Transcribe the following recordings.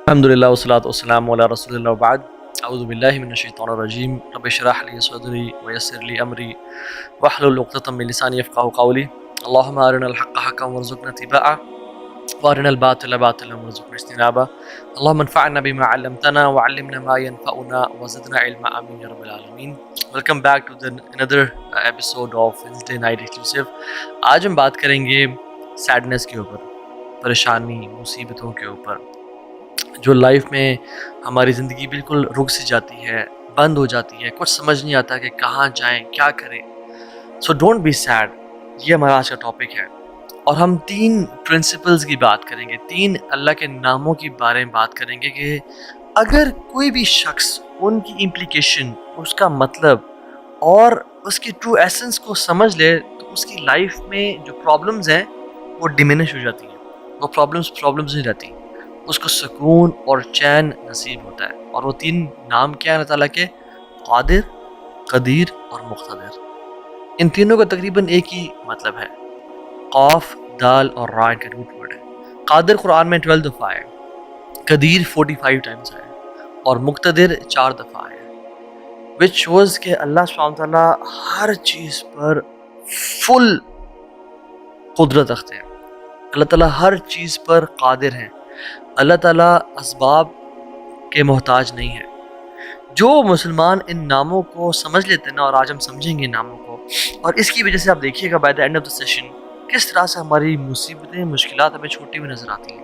الحمدللہ والصلاۃ والسلام علی رسول اللہ وبعد اعوذ باللہ من الشیطان الرجیم رب اشرح لی صدری ویسر لی امری واحلل عقدۃ من لسانی یفقهوا قولی اللهم ارنا الحق حقا وارزقنا اتباعه وارنا الباطل باطلا وارزقنا اجتنابه اللهم انفعنا بما علمتنا وعلمنا ما ينفعنا وزدنا علما آمین یا رب العالمین. Welcome back to another episode of Wednesday Night Exclusive. آج ہم بات کریں گے سیڈنس کے اوپر، پریشانی، مصیبتوں کے اوپر جو لائف میں ہماری زندگی بالکل رک سی جاتی ہے، بند ہو جاتی ہے، کچھ سمجھ نہیں آتا کہ کہاں جائیں، کیا کریں. سو ڈونٹ بی سیڈ، یہ ہمارا آج کا ٹاپک ہے. اور ہم 3 پرنسپلز کی بات کریں گے، 3 اللہ کے ناموں کے بارے میں بات کریں گے کہ اگر کوئی بھی شخص ان کی امپلیکیشن، اس کا مطلب اور اس کی ٹرو ایسنس کو سمجھ لے تو اس کی لائف میں جو پرابلمز ہیں وہ ڈیمینش ہو جاتی ہیں. وہ پرابلمز نہیں رہتی، اس کو سکون اور چین نصیب ہوتا ہے. اور وہ 3 نام کیا ہیں اللہ تعالیٰ کے؟ قادر، قدیر اور مقتدر. ان تینوں کا تقریباً ایک ہی مطلب ہے. قاف، دال اور را کا روٹ ورڈ ہے. قادر قرآن میں 12 دفعہ ہے، قدیر 45 ٹائمز ہے اور مقتدر 4 دفعہ ہے. which shows کہ اللہ سبحانہ وتعالیٰ ہر چیز پر فل قدرت رکھتے ہیں. اللہ تعالیٰ ہر چیز پر قادر ہیں. اللہ تعالیٰ اسباب کے محتاج نہیں ہے. جو مسلمان ان ناموں کو سمجھ لیتے ہیں نا، اور آج ہم سمجھیں گے ناموں کو، اور اس کی وجہ سے آپ دیکھیے گا by the end of the session کس طرح سے ہماری مصیبتیں، مشکلات ہمیں چھوٹی ہوئی نظر آتی ہیں،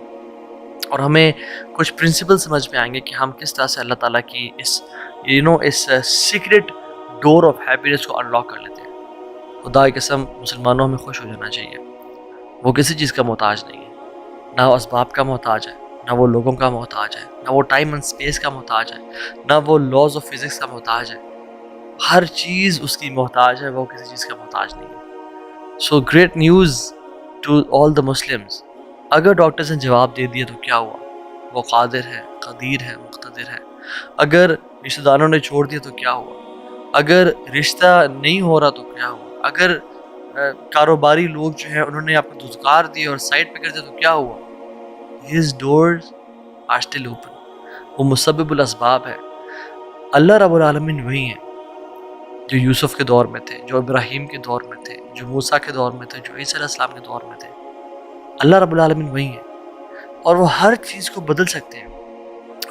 اور ہمیں کچھ پرنسپل سمجھ میں آئیں گے کہ ہم کس طرح سے اللہ تعالیٰ کی اس سیکرٹ ڈور آف ہیپینس کو انلاک کر لیتے ہیں. خدا کی قسم مسلمانوں ہمیں خوش ہو جانا چاہیے. وہ کسی چیز کا محتاج نہیں ہے، نہ وہ اسباب کا محتاج ہے، نہ وہ لوگوں کا محتاج ہے، نہ وہ ٹائم اینڈ اسپیس کا محتاج ہے، نہ وہ لاز آف فزکس کا محتاج ہے. ہر چیز اس کی محتاج ہے، وہ کسی چیز کا محتاج نہیں ہے. So great news to all the Muslims. اگر ڈاکٹرز نے جواب دے دیا تو کیا ہوا؟ وہ قادر ہے، قدیر ہے، مقتدر ہے. اگر رشتہ داروں نے چھوڑ دیا تو کیا ہوا؟ اگر رشتہ نہیں ہو رہا تو کیا ہوا؟ اگر کاروباری لوگ جو ہیں انہوں نے آپ کو دھتکار دی اور سائڈ پہ کر دیا تو کیا ہوا؟ His doors are still open. وہ مسبب الاسباب ہے. اللہ رب العالمین وہی ہیں جو یوسف کے دور میں تھے، جو ابراہیم کے دور میں تھے، جو موسیٰ کے دور میں تھے، جو عیسیٰ علیہ السلام کے دور میں تھے. اللہ رب العالمین وہی ہیں، اور وہ ہر چیز کو بدل سکتے ہیں،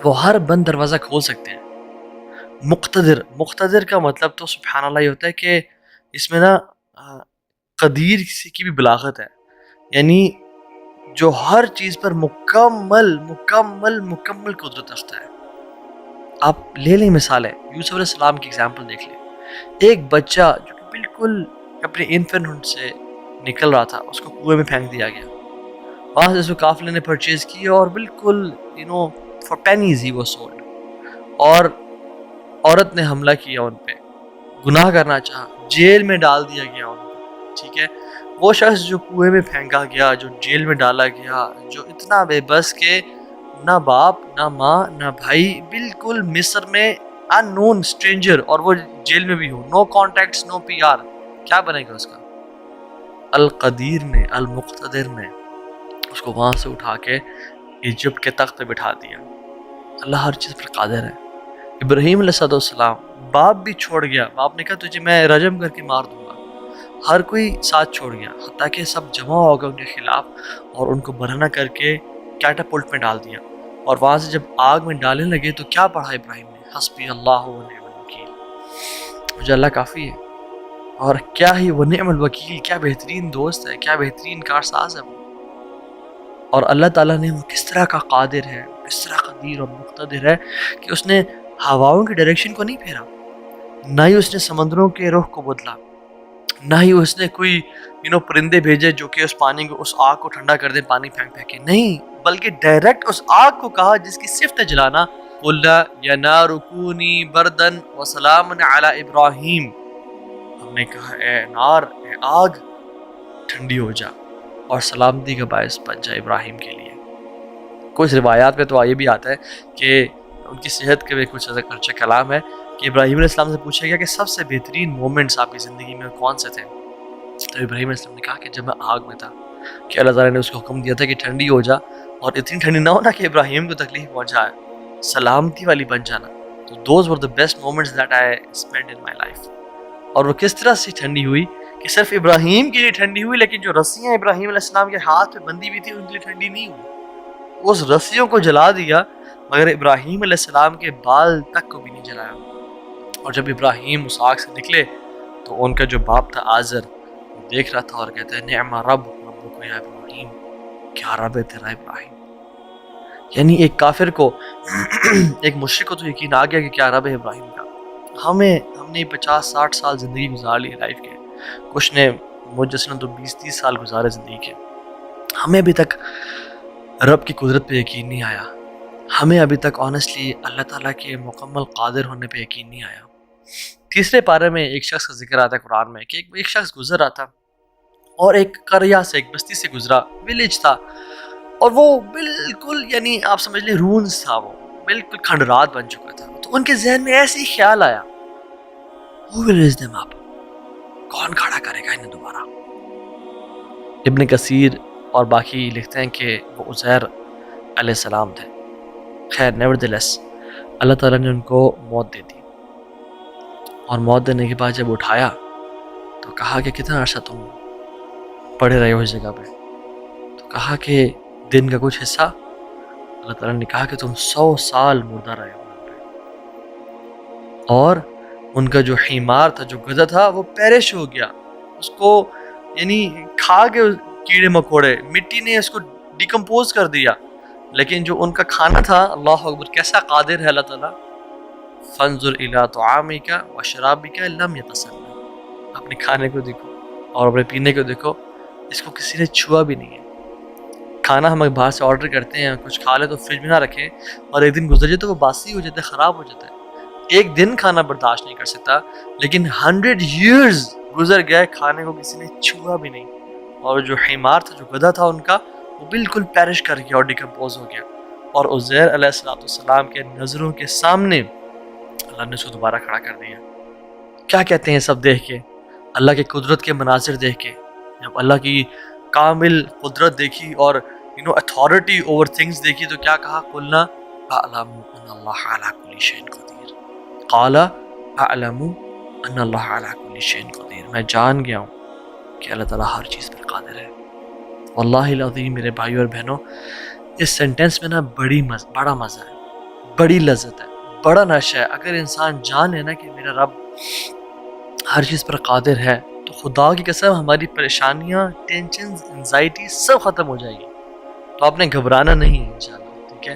وہ ہر بند دروازہ کھول سکتے ہیں. مقتدر کا مطلب تو سبحان اللہ یہ ہوتا ہے کہ اس میں نا قدیر کی بھی بلاغت ہے، یعنی جو ہر چیز پر مکمل قدرت رکھتا ہے. آپ لے لیں مثال ہے، یوسف علیہ السلام کی ایگزامپل دیکھ لیں. ایک بچہ جو کہ بالکل اپنے انفینٹ سے نکل رہا تھا، اس کو کنویں میں پھینک دیا گیا. وہاں سے اس کو قافلے نے پرچیز کیا اور بالکل for pennies he was sold. اور عورت نے حملہ کیا ان پہ، گناہ کرنا چاہا، جیل میں ڈال دیا گیا ان کو. ٹھیک ہے، وہ شخص جو کنویں میں پھینکا گیا، جو جیل میں ڈالا گیا، جو اتنا بے بس کہ نہ باپ، نہ ماں، نہ بھائی، بالکل مصر میں ان نون اسٹرینجر، اور وہ جیل میں بھی ہو، نو کانٹیکٹس، نو پی آر، کیا بنے گا اس کا؟ القدیر نے، المقتدر نے اس کو وہاں سے اٹھا کے ایجپٹ کے تخت پہ بٹھا دیا. اللہ ہر چیز پر قادر ہے. ابراہیم علیہ السلام باپ بھی چھوڑ گیا، باپ نے کہا تجھے میں رجم کر کے مار دوں گا. ہر کوئی ساتھ چھوڑ گیا، حتیٰ کہ سب جمع ہو گئے ان کے خلاف اور ان کو برہنہ کر کے کیٹاپلٹ میں ڈال دیا. اور وہاں سے جب آگ میں ڈالنے لگے تو کیا پڑھا ابراہیم نے؟ حسبی اللہ و نعم الوکیل، مجھے اللہ کافی ہے. اور کیا ہی وہ نعم الوکیل، کیا بہترین دوست ہے، کیا بہترین کارساز ہے وہ. اور اللہ تعالیٰ نے وہ کس طرح کا قادر ہے، کس طرح قدیر اور مقتدر ہے کہ اس نے ہواؤں کی ڈائریکشن کو نہیں پھیرا، نہ ہی اس نے سمندروں کے رخ کو بدلا، نہ ہی اس نے کوئی پرندے بھیجے جو کہ اس پانی کو، اس آگ کو ٹھنڈا کر دیں پانی پھینک پھینک کے. نہیں، بلکہ ڈائریکٹ اس آگ کو کہا جس کی صفت ہے جلانا، قُلْ يَا نَارُ كُونِي بَرْدًا وَسَلَامًا عَلَىٰ إِبْرَاهِيمَ. ہم نے کہا اے نار، اے آگ، ٹھنڈی ہو جا اور سلامتی کا باعث بن جا ابراہیم کے لیے. کچھ روایات میں تو یہ بھی آتا ہے کہ ان کی صحت کے بھی کچھ اچھا کلام ہے کہ ابراہیم علیہ السلام سے پوچھا گیا کہ سب سے بہترین مومنٹس آپ کی زندگی میں کون سے تھے؟ تو ابراہیم علیہ السلام نے کہا کہ جب میں آگ میں تھا، کہ اللہ تعالیٰ نے اس کو حکم دیا تھا کہ ٹھنڈی ہو جا اور اتنی ٹھنڈی نہ ہونا کہ ابراہیم کو تکلیف پہنچائے, سلامتی والی بن جانا. تو those were the best moments that I spend in my life. اور وہ کس طرح سے ٹھنڈی ہوئی کہ صرف ابراہیم کے لیے ٹھنڈی ہوئی, لیکن جو رسیاں ابراہیم علیہ السلام کے ہاتھ پہ بندھی ہوئی تھی ان کے لیے ٹھنڈی نہیں ہوئی. اس رسیوں کو جلا دیا مگر ابراہیم علیہ السلام کے بال تک کو بھی نہیں جلایا. اور جب ابراہیم اس آگ سے نکلے تو ان کا جو باپ تھا آزر وہ دیکھ رہا تھا اور کہتا ہے نعم رب ربک یا ابراہیم, کیا رب ہے تیرا ابراہیم. یعنی ایک کافر کو ایک مشرک کو تو یقین آ گیا کہ کیا رب ہے ابراہیم کا. ہم نے 50-60 سال زندگی گزار لی لائف کے, کچھ نے مجھ جیسے تو 20-30 سال گزارے زندگی کے. ہمیں ابھی تک رب کی قدرت پہ یقین نہیں آیا, ہمیں ابھی تک آنیسٹلی اللہ تعالیٰ کے مکمل قادر ہونے پہ یقین نہیں آیا. تیسرے پارے میں ایک شخص کا ذکر آتا ہے قرآن میں کہ ایک شخص گزر رہا تھا اور ایک قریہ سے, ایک بستی سے گزرا, ولیج تھا, اور وہ بالکل یعنی آپ سمجھ لیں رونز تھا, وہ بالکل کھنڈرات بن چکا تھا. تو ان کے ذہن میں ایسے ہی خیال آیا, Who will raise them up? کون کھڑا کرے گا انہیں دوبارہ. ابن کثیر اور باقی لکھتے ہیں کہ وہ عزیر علیہ السلام تھے. خیر نیورڈلیس اللہ تعالیٰ نے ان کو موت دے دی, اور موت دینے کے بعد جب اٹھایا تو کہا کہ کتنا عرصہ تم پڑے رہے ہو اس جگہ پہ. تو کہا کہ دن کا کچھ حصہ. اللہ تعالیٰ نے کہا کہ تم 100 سال مردہ رہے ہو یہاں پہ. اور ان کا جو حمار تھا, جو گدھا تھا, وہ پیرش ہو گیا. اس کو یعنی کھا کے کیڑے مکوڑے, مٹی نے اس کو ڈیکمپوز کر دیا. لیکن جو ان کا کھانا تھا, اللہ اکبر کیسا قادر ہے اللہ تعالیٰ. فانظر الی طعامک وشرابک لم یتسنہ, اپنے کھانے کو دیکھو اور اپنے پینے کو دیکھو, اس کو کسی نے چھوا بھی نہیں ہے. کھانا ہم باہر سے آرڈر کرتے ہیں, کچھ کھا لے تو فریج میں نہ رکھیں, اور ایک دن گزر جائے تو وہ باسی ہو جاتا ہے, خراب ہو جاتا ہے. ایک دن کھانا برداشت نہیں کر سکتا, لیکن 100 years گزر گئے, کھانے کو کسی نے چھوا بھی نہیں. اور جو حمار تھا, جو گدھا تھا ان کا, وہ بالکل پیرش کر گیا اور ڈیکمپوز ہو گیا. اور عزیر علیہ السلام کے نظروں کے سامنے اللہ نے اس کو دوبارہ کھڑا کر دیا. کیا کہتے ہیں سب دیکھ کے, اللہ کے قدرت کے مناظر دیکھ کے, جب اللہ کی کامل قدرت دیکھی اور اتھارٹی اوور تھنگس دیکھی, تو کیا کہا, قلنا اعلم ان اللہ علی کل شیء قدیر. قال اعلم ان اللہ علی کل شیء قدیر, میں جان گیا ہوں کہ اللہ تعالیٰ ہر چیز پر قادر ہے. واللہ العظیم میرے بھائیو اور بہنوں, اس سینٹنس میں نا بڑا مزہ ہے, بڑی لذت ہے, بڑا نشہ ہے. اگر انسان جانے نا کہ میرا رب ہر چیز پر قادر ہے, تو خدا کی قسم ہماری پریشانیاں, ٹینشنز, انزائٹی سب ختم ہو جائے گی. تو آپ نے گھبرانا نہیں ہے انشاءاللہ, ٹھیک ہے.